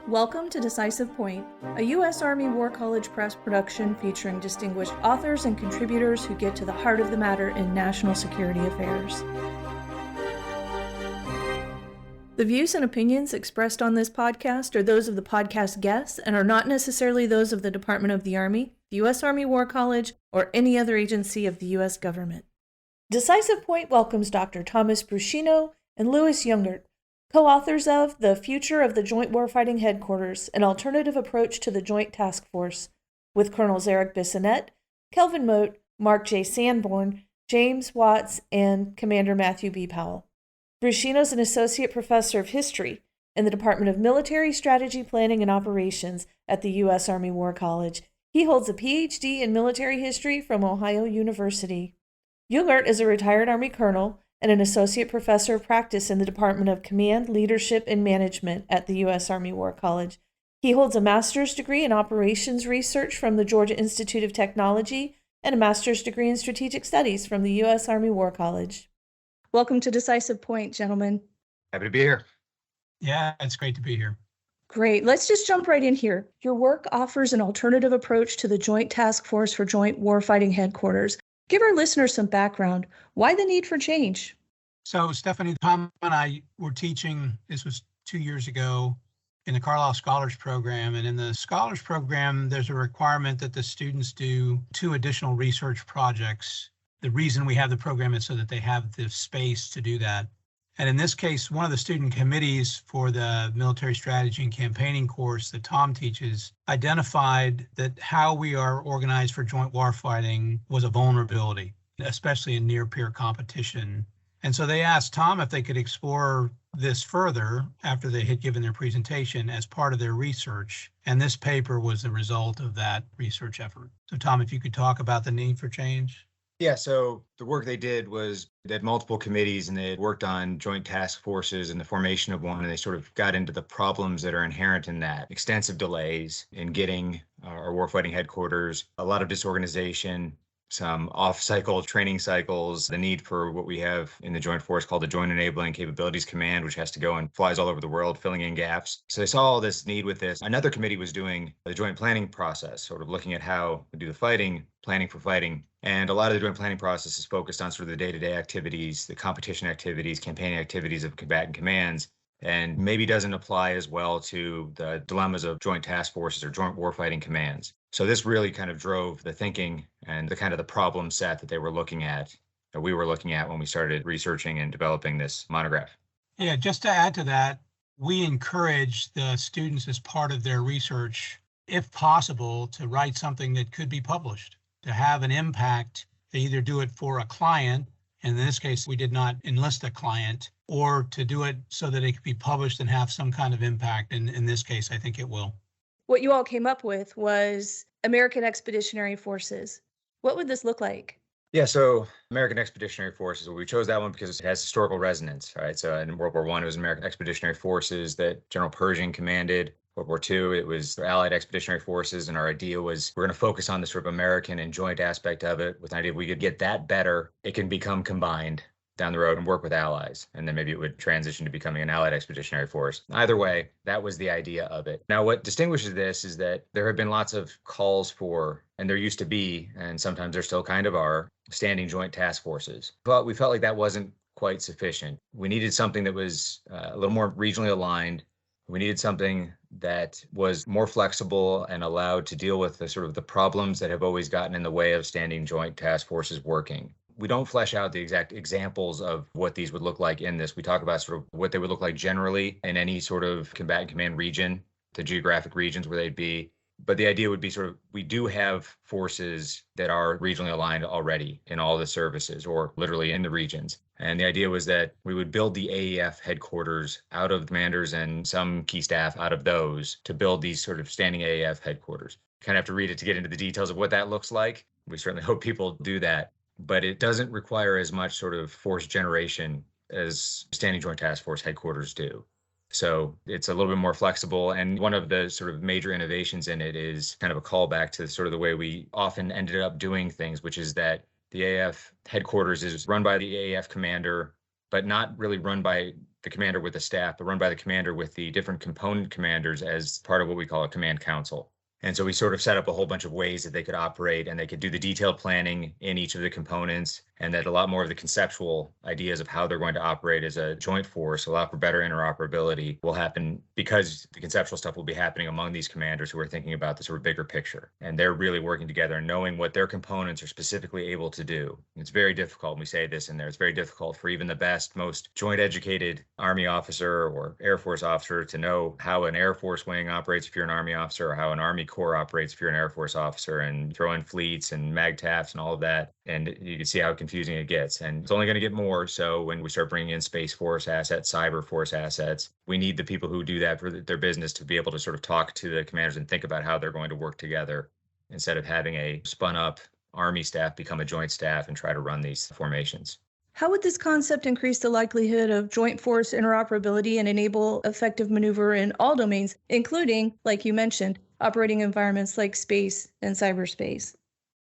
Welcome to Decisive Point, a U.S. Army War College Press production featuring distinguished authors and contributors who get to the heart of the matter in national security affairs. The views and opinions expressed on this podcast are those of the podcast guests and are not necessarily those of the Department of the Army, the U.S. Army War College, or any other agency of the U.S. government. Decisive Point welcomes Dr. Thomas Bruscino and Louis Yuengert, co-authors of The Future of the Joint Warfighting Headquarters, an Alternative Approach to the Joint Task Force, with Colonels Eric Bissonnette, Kelvin Mote, Mark J. Sanborn, James Watts, and Commander Matthew B. Powell. Bruscino is an associate professor of history in the Department of Military Strategy, Planning, and Operations at the U.S. Army War College. He holds a Ph.D. in military history from Ohio University. Yuengert is a retired Army colonel and an associate professor of practice in the Department of Command, Leadership, and Management at the U.S. Army War College. He holds a master's degree in operations research from the Georgia Institute of Technology and a master's degree in strategic studies from the U.S. Army War College. Welcome to Decisive Point, gentlemen. Happy to be here. Yeah, it's great to be here. Great. Let's just jump right in here. Your work offers an alternative approach to the Joint Task Force for Joint Warfighting Headquarters. Give our listeners some background. Why the need for change? So Stephanie, Tom, and I were teaching, this was 2 years ago, in the Carlisle Scholars Program. And in the Scholars Program, there's a requirement that the students do 2 additional research projects. The reason we have the program is so that they have the space to do that. And in this case, one of the student committees for the military strategy and campaigning course that Tom teaches identified that how we are organized for joint warfighting was a vulnerability, especially in near-peer competition. And so they asked Tom if they could explore this further after they had given their presentation as part of their research. And this paper was the result of that research effort. So Tom, if you could talk about the need for change. Yeah, so the work they did was they had multiple committees and they had worked on joint task forces and the formation of one, and they sort of got into the problems that are inherent in that. Extensive delays in getting our warfighting headquarters, a lot of disorganization, some off-cycle training cycles, the need for what we have in the Joint Force called the Joint Enabling Capabilities Command, which has to go and flies all over the world, filling in gaps. So they saw all this need with this. Another committee was doing the joint planning process, sort of looking at how to do the fighting, planning for fighting. And a lot of the joint planning process is focused on sort of the day-to-day activities, the competition activities, campaigning activities of combatant commands, and maybe doesn't apply as well to the dilemmas of joint task forces or joint warfighting commands. So this really kind of drove the thinking and the kind of the problem set that they were looking at, that we were looking at when we started researching and developing this monograph. Yeah, just to add to that, we encourage the students as part of their research, if possible, to write something that could be published, to have an impact. They either do it for a client, and in this case, we did not enlist a client, or to do it so that it could be published and have some kind of impact. And in this case, I think it will. What you all came up with was American Expeditionary Forces. What would this look like? Yeah, so American Expeditionary Forces, we chose that one because it has historical resonance, right? So in World War I, it was American Expeditionary Forces that General Pershing commanded. World War II, it was the Allied Expeditionary Forces, and our idea was we're going to focus on the sort of American and joint aspect of it with an idea if we could get that better, it can become combined down the road and work with allies. And then maybe it would transition to becoming an Allied Expeditionary Force. Either way, that was the idea of it. Now, what distinguishes this is that there have been lots of calls for, and there used to be, and sometimes there still kind of are, standing joint task forces. But we felt like that wasn't quite sufficient. We needed something that was a little more regionally aligned. We needed something that was more flexible and allowed to deal with the sort of the problems that have always gotten in the way of standing joint task forces working. We don't flesh out the exact examples of what these would look like in this. We talk about sort of what they would look like generally in any sort of combatant command region, the geographic regions where they'd be. But the idea would be sort of, we do have forces that are regionally aligned already in all the services or literally in the regions. And the idea was that we would build the AEF headquarters out of commanders and some key staff out of those to build these sort of standing AEF headquarters. You kind of have to read it to get into the details of what that looks like. We certainly hope people do that. But it doesn't require as much sort of force generation as standing joint task force headquarters do. So it's a little bit more flexible. And one of the sort of major innovations in it is kind of a callback to sort of the way we often ended up doing things, which is that the AEF headquarters is run by the AEF commander, but not really run by the commander with the staff, but run by the commander with the different component commanders as part of what we call a command council. And so we sort of set up a whole bunch of ways that they could operate, and they could do the detailed planning in each of the components, and that a lot more of the conceptual ideas of how they're going to operate as a joint force, allow for better interoperability, will happen because the conceptual stuff will be happening among these commanders who are thinking about the sort of bigger picture. And they're really working together and knowing what their components are specifically able to do. It's very difficult, and we say this in there, it's very difficult for even the best, most joint educated Army officer or Air Force officer to know how an Air Force wing operates if you're an Army officer, or how an Army Corps operates if you're an Air Force officer, and throw in fleets and MAGTFs and all of that. And you can see how confusing it gets. And it's only going to get more so when we start bringing in Space Force assets, Cyber Force assets. We need the people who do that for their business to be able to sort of talk to the commanders and think about how they're going to work together, instead of having a spun up Army staff become a joint staff and try to run these formations. How would this concept increase the likelihood of joint force interoperability and enable effective maneuver in all domains, including, like you mentioned, operating environments like space and cyberspace?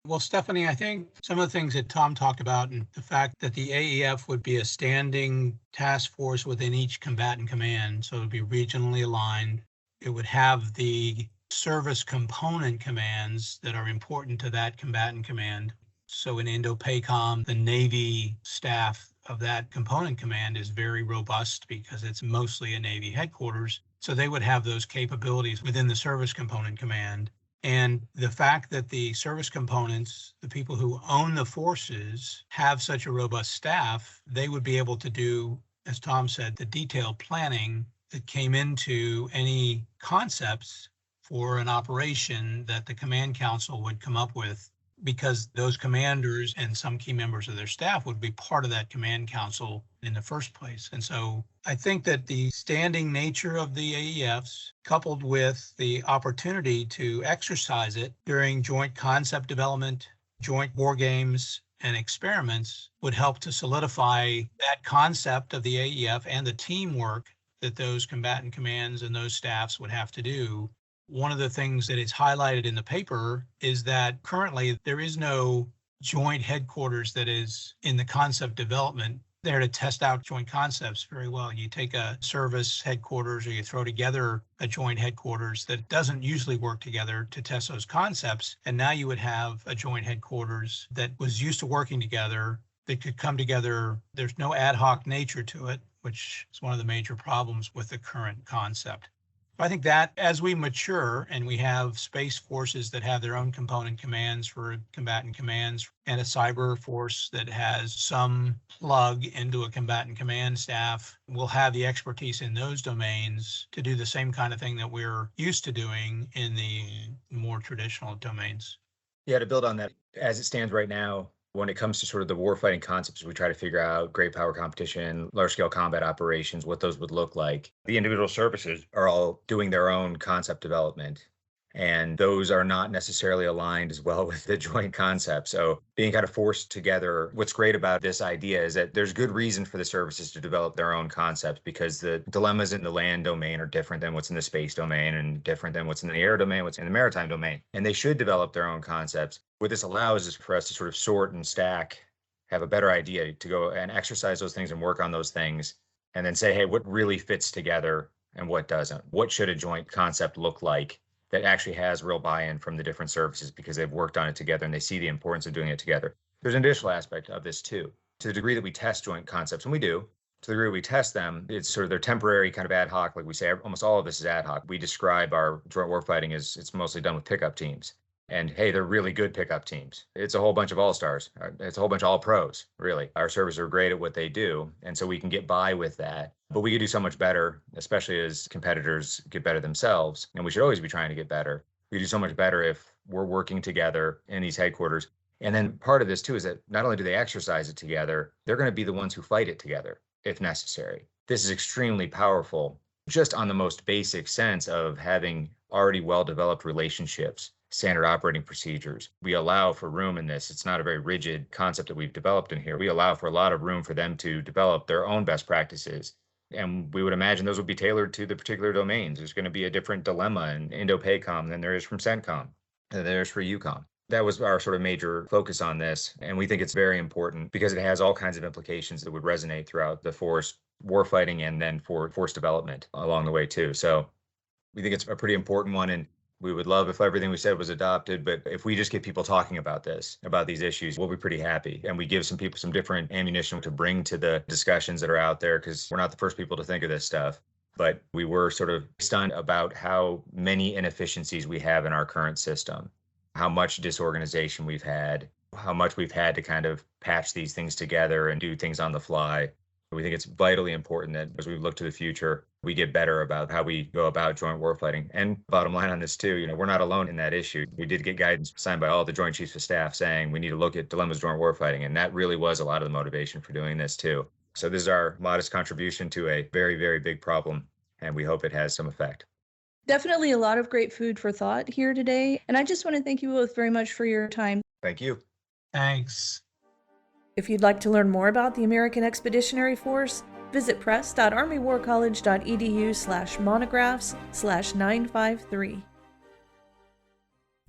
Well, Stephanie, I think some of the things that Tom talked about, and the fact that the AEF would be a standing task force within each combatant command, so it would be regionally aligned. It would have the service component commands that are important to that combatant command. So in Indo-PACOM, the Navy staff of that component command is very robust because it's mostly a Navy headquarters. So they would have those capabilities within the service component command. And the fact that the service components, the people who own the forces, have such a robust staff, they would be able to do, as Tom said, the detailed planning that came into any concepts for an operation that the command council would come up with, because those commanders and some key members of their staff would be part of that command council in the first place. And so I think that the standing nature of the AEFs, coupled with the opportunity to exercise it during joint concept development, joint war games, and experiments, would help to solidify that concept of the AEF and the teamwork that those combatant commands and those staffs would have to do. One of the things that is highlighted in the paper is that currently there is no joint headquarters that is in the concept development there to test out joint concepts very well. You take a service headquarters or you throw together a joint headquarters that doesn't usually work together to test those concepts. And now you would have a joint headquarters that was used to working together, that could come together. There's no ad hoc nature to it, which is one of the major problems with the current concept. I think that as we mature and we have space forces that have their own component commands for combatant commands, and a cyber force that has some plug into a combatant command staff, we'll have the expertise in those domains to do the same kind of thing that we're used to doing in the more traditional domains. Yeah, to build on that, as it stands right now, when it comes to sort of the warfighting concepts, we try to figure out great power competition, large-scale combat operations, what those would look like. The individual services are all doing their own concept development, and those are not necessarily aligned as well with the joint concept. So being kind of forced together, what's great about this idea is that there's good reason for the services to develop their own concepts, because the dilemmas in the land domain are different than what's in the space domain, and different than what's in the air domain, what's in the maritime domain. And they should develop their own concepts. What this allows is for us to sort of sort and stack, have a better idea to go and exercise those things and work on those things, and then say, hey, what really fits together and what doesn't? What should a joint concept look like that actually has real buy-in from the different services because they've worked on it together and they see the importance of doing it together? There's an additional aspect of this too. To the degree that we test joint concepts, and we do, to the degree we test them, it's sort of their temporary kind of ad hoc. Like we say, almost all of this is ad hoc. We describe our joint warfighting as it's mostly done with pickup teams. And hey, they're really good pickup teams. It's a whole bunch of all-stars. It's a whole bunch of all-pros, really. Our services are great at what they do, and so we can get by with that. But we could do so much better, especially as competitors get better themselves, and we should always be trying to get better. We do so much better if we're working together in these headquarters. And then part of this, too, is that not only do they exercise it together, they're going to be the ones who fight it together, if necessary. This is extremely powerful, just on the most basic sense of having already well-developed relationships, standard operating procedures. We allow for room in this. It's not a very rigid concept that we've developed in here. We allow for a lot of room for them to develop their own best practices. And we would imagine those would be tailored to the particular domains. There's going to be a different dilemma in Indo-PACOM than there is from CENTCOM, than there is for EUCOM. That was our sort of major focus on this. And we think it's very important because it has all kinds of implications that would resonate throughout the force warfighting and then for force development along the way too. So we think it's a pretty important one. And we would love if everything we said was adopted, but if we just get people talking about this, about these issues, we'll be pretty happy. And we give some people some different ammunition to bring to the discussions that are out there, because we're not the first people to think of this stuff. But we were sort of stunned about how many inefficiencies we have in our current system, how much disorganization we've had, how much we've had to kind of patch these things together and do things on the fly. We think it's vitally important that as we look to the future, we get better about how we go about joint warfighting. And bottom line on this too, we're not alone in that issue. We did get guidance signed by all the Joint Chiefs of Staff saying we need to look at dilemmas of joint warfighting. And that really was a lot of the motivation for doing this too. So this is our modest contribution to a very, very big problem, and we hope it has some effect. Definitely a lot of great food for thought here today. And I just want to thank you both very much for your time. Thank you. Thanks. If you'd like to learn more about the American Expeditionary Force, visit press.armywarcollege.edu/monographs/953.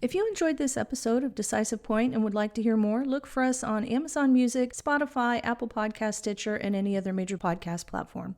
If you enjoyed this episode of Decisive Point and would like to hear more, look for us on Amazon Music, Spotify, Apple Podcast, Stitcher, and any other major podcast platform.